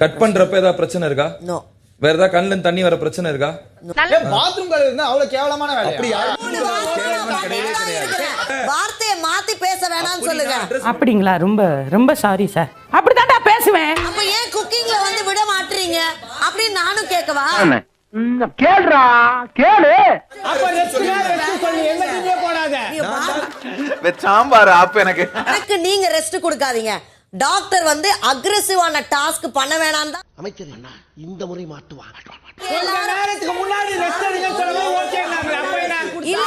Cut பண்றப்ப ஏதாவது பிரச்சனை இருக்கா? நோ. வேற ஏதாவது கண்ணுல தண்ணி வர பிரச்சனை இருக்கா? பாத்ரூம் கழுவுனா அவ்வளவு கேவலமான வேலை. அப்படி கிடையவே கிடையாது. வார்த்தையை மாத்தி பேச வேணாம்னு சொல்லுங்க. அப்படிங்களா? ரொம்ப ரொம்ப சாரி சார். அப்படிதான்டா பேசுவேன். அப்ப ஏன் குக்கிங்ல வந்து விட மாட்டீங்க அப்படின்னு நானும் கேட்கவா? கேளுடா கேளு. அப்ப ரெஸ்ட் சொல்லி எங்கேயுமே போடாத. வெச்சாம்பாரு அப்ப எனக்கு நீங்க ரெஸ்ட் கொடுக்காதீங்க. டாக்டர் வந்து அக்ரெசிவான டாஸ்க் பண்ண வேணாம் தான் அமைச்சர் அண்ணா இந்த முறை மாட்டுவாங்க. நேரத்துக்கு முன்னாடி ரெஸ்ட் எடுங்க சொல்லுங்க. ஓகேங்களா? அப்ப இல்ல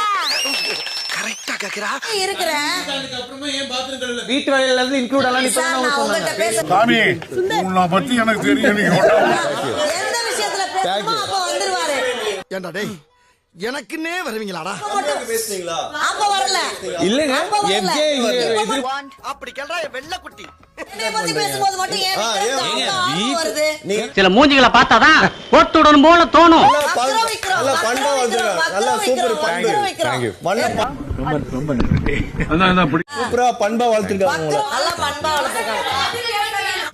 கரெக்ட்டா கேக்குறா. இருக்கிறேன். வீட்டு வேலையில இருந்து இன்க்ளூட் எல்லாம் சார், நான் உங்கள்ட்ட பேச சாமி உன்னை பத்தி எனக்கு தெரியும். நீங்க எந்த விஷயத்துல பேசணுமோ அப்ப வந்துருவாரு. ஏண்டா டேய் எனக்குன்னே வருவீங்களாடா? அப்ப வரல இல்லங்க. அப்படி கேள்றா வெள்ள குட்டி. என்னை பத்தி பேசும்போது மட்டும் ஏன் வருது? சில மூஞ்சிகளை பார்த்தாதான் போட்டுடணும் போல தோணும். நல்லா பண்பா வந்துருங்க. நல்லா சூப்பர் பண்பு. Thank you. ரொம்ப நன்றி. அதான் சூப்பரா பண்பா வளர்த்திருக்காங்க உங்களை. நல்லா பண்பா வளர்த்திருக்காங்க.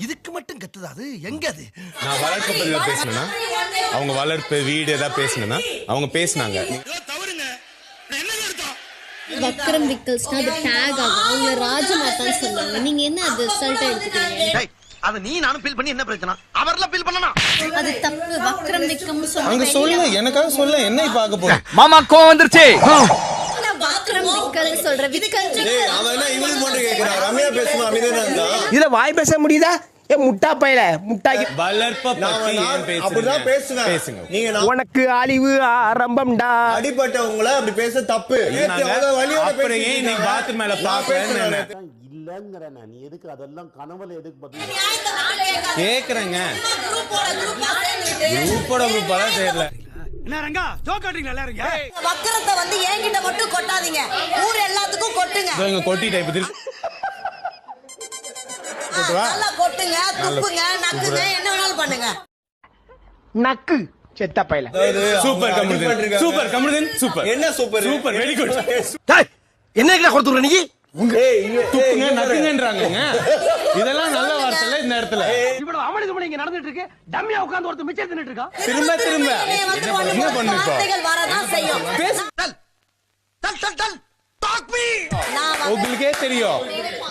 இதுக்கு மட்டும் கத்துதா அது? எங்க அது? நான் வளர்ப்பு பத்தி பேசினேன்னா அவங்க வளர்ப்பு வீடு ஏதாவது பேசினா அவங்க பேசினாங்க. வக்ரம் விக்கல்ஸ்னா அது டேக் ஆகும். அவங்க ராஜமாதான் சொன்னாங்க. நீங்க என்ன அது ரிசல்ட் எடுத்துக்கீங்க? அத நீ நானும் ஃபீல் பண்ணி என்ன பிரச்சனை? அவர்ல ஃபீல் பண்ணனா அது தப்பு. வக்ரம் விக்கம் அங்க சொல்லுங்க. எனக்காக சொல்ல என்ன இப்ப ஆக போகுது? மாமா கோவம் வந்துருச்சு. வக்ரம் விக்கல் சொல்ற விக்கல் அவன் என்ன இவளுக்கு மட்டும் கேக்குறான்? ரம்யா பேசுமா? அமைதியா இருந்தா இத வாய் பேச முடியுதா? ஏ முட்டா பையல முட்டாக்கி வளர்ப்ப பத்தி அப்படிதான் பேசுவேன். பேசுங்க. நீங்க உனக்கு அழிவு ஆரம்பம்டா. அடிபட்டவங்கள அப்படி பேச தப்பு. அப்புறம் ஏன் இன்னைக்கு பாத்து மேல பாக்குறேன்னு இல்லங்கற நான் எதுக்கு அதெல்லாம் கனவுல எதுக்கு பதில் கேக்குறேங்க. குரூப்போட குரூப்பாலாம் தெரியல. என்ன ரங்கா ஜோக் ஆடுறீங்களா எல்லாரும்? வக்கரத்தை வந்து என்கிட்ட மட்டும் கொட்டாதீங்க. ஊர் எல்லாத்துக்கும் கொட்டுங்க. இங்க கொட்டிட்டே இப்ப நல்லா கொட்டுங்க, துப்புங்க, நக்குங்க, என்ன வேணாலும் பண்ணுங்க. நக்கு செத்த பையல. Super Kamarudeen. Super Kamarudeen. Super. என்ன சூப்பர்? Super very good. டேய் என்னைக்குடா கொடுத்துற நீ? துப்புங்க நக்குங்கன்றாங்கங்க. இதெல்லாம் நல்ல வார்த்தை இல்ல இந்த இடத்துல. இவ்வளவு அமளிதுமணி இங்க நடந்துட்டு இருக்கு. டம்மியா உட்கார்ந்து ஒருத்தர் மிச்சம் தின்னுட்டு இருக்கான். திரும்ப என்ன பண்ணு இப்போ? வார்த்தைகள் வரதான் செய்யும். Dull dull dull talk me. உங்களுக்கே தெரியும்.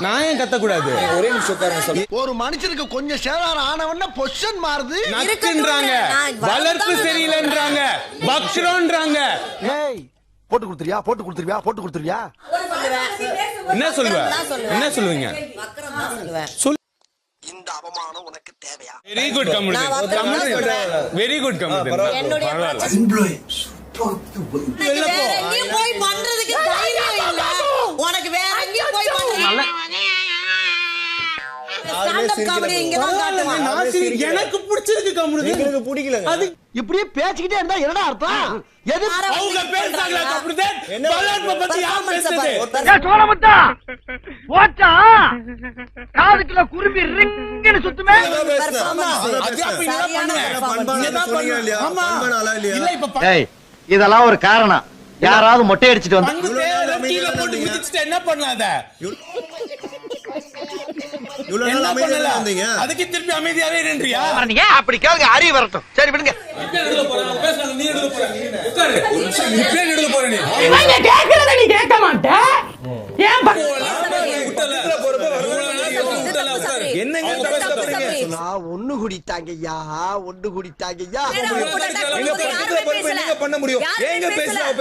நான் ஏன் கத்த கூடாது? ஒரே நிமிஷம் உட்காருங்க சொல்லி. ஒரு மனுஷனுக்கு கொஞ்சம் சேதாரம் ஆனவன பொசிஷன் மாறுது. நக்குன்றாங்க. வளர்ப்பு சரியில்லைன்றாங்க. பக்ஷரோன்றாங்க. ஏய் போட்டு கொடுத்துறியா? போட்டு கொடுத்துறியா? போட்டு கொடுத்துறியா? என்ன சொல்லுவ? என்ன சொல்லுவீங்க? வக்கரம் தான் சொல்லுவேன். இந்த அவமானம் உனக்கு தேவையா? Very good Kamaruddin. Very good Kamaruddin. என்னுடைய வேற எங்கேயும் போய் பண்றதுக்கு தைரியம் இல்ல. உனக்கு வேற எங்கேயும் போய் எனக்கு பிடிச்சிருக்கு கமருதீன். உங்களுக்கு பிடிக்கலங்க. அது இப்படியே பேசிக்கிட்டே இருந்தா என்னடா அர்த்தம்? எது அவங்க பேசுறாங்களா கமருதீன்? வளர்ப்ப பத்தி யார் பேசுறது? சோழமுத்தா ஓட்டா காதுக்குள்ள குருவி ரிங்னு சுத்துமே. இல்ல இப்ப ஏய் இதெல்லாம் ஒரு காரணம். யாராவது மொட்டை அடிச்சிட்டு வந்து கீழே போட்டு மிதிச்சிட்டு என்ன பண்ணாத? என்ன பண்ணல? அதுக்கு திருப்பி அமைதியாவே நின்றியா? நீங்க அப்படி கேளுங்க. அறிவு வரட்டும். சரி விடுங்க. கேக்குறத நீ கேட்க மாட்ட. ஏன் நான் ஒண்ணு குடித்தாங்கய்யா. ஒண்ணு குடித்தாங்கய்யா. பண்ண முடியும். ஏங்க பேசலாம்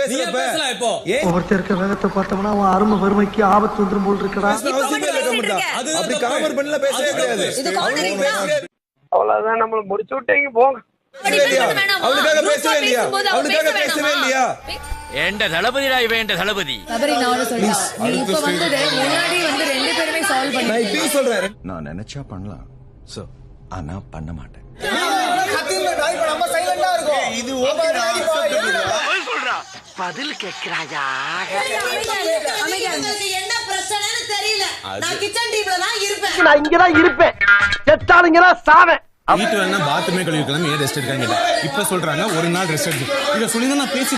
இப்போ? ஒருத்தருக்கு வேகத்தை பார்த்தோம்னா அவன் அருமை வறுமைக்கு ஆபத்து வந்துரும் போல் இருக்கடா. அப்படி காமர் பண்ணல பேசவே கிடையாது. அவ்வளவுதான் நம்மள முடிச்சு விட்டீங்க போங்க. அவளுக்காக பேசவே இல்லையா? அவளுக்காக பேசவே இல்லையா? என்ற தளபதிடா இவன். என்ற தளபதி நான் இப்பயும் சொல்றேன். நான் நினைச்சா பண்ணலாம் சோ ஆனா பண்ண மாட்டேன். இது ஓகே. பதில் கேட்கிறாயா? என்ன பிரச்சனைன்னு தெரியல. நான் கிச்சன் டீம்ல தான் இருப்பேன். நான் இங்கதான் இருப்பேன். செத்தாளுங்களா சாவேன். வீட்டு வேணா பாத்ரூமே கழுவிக்கலாம். ஏன் ரெஸ்ட் எடுக்காங்க? இப்ப சொல்றாங்க ஒரு நாள் ரெஸ்ட் எடுத்து. இத சொல்லி தான் நான் பேசி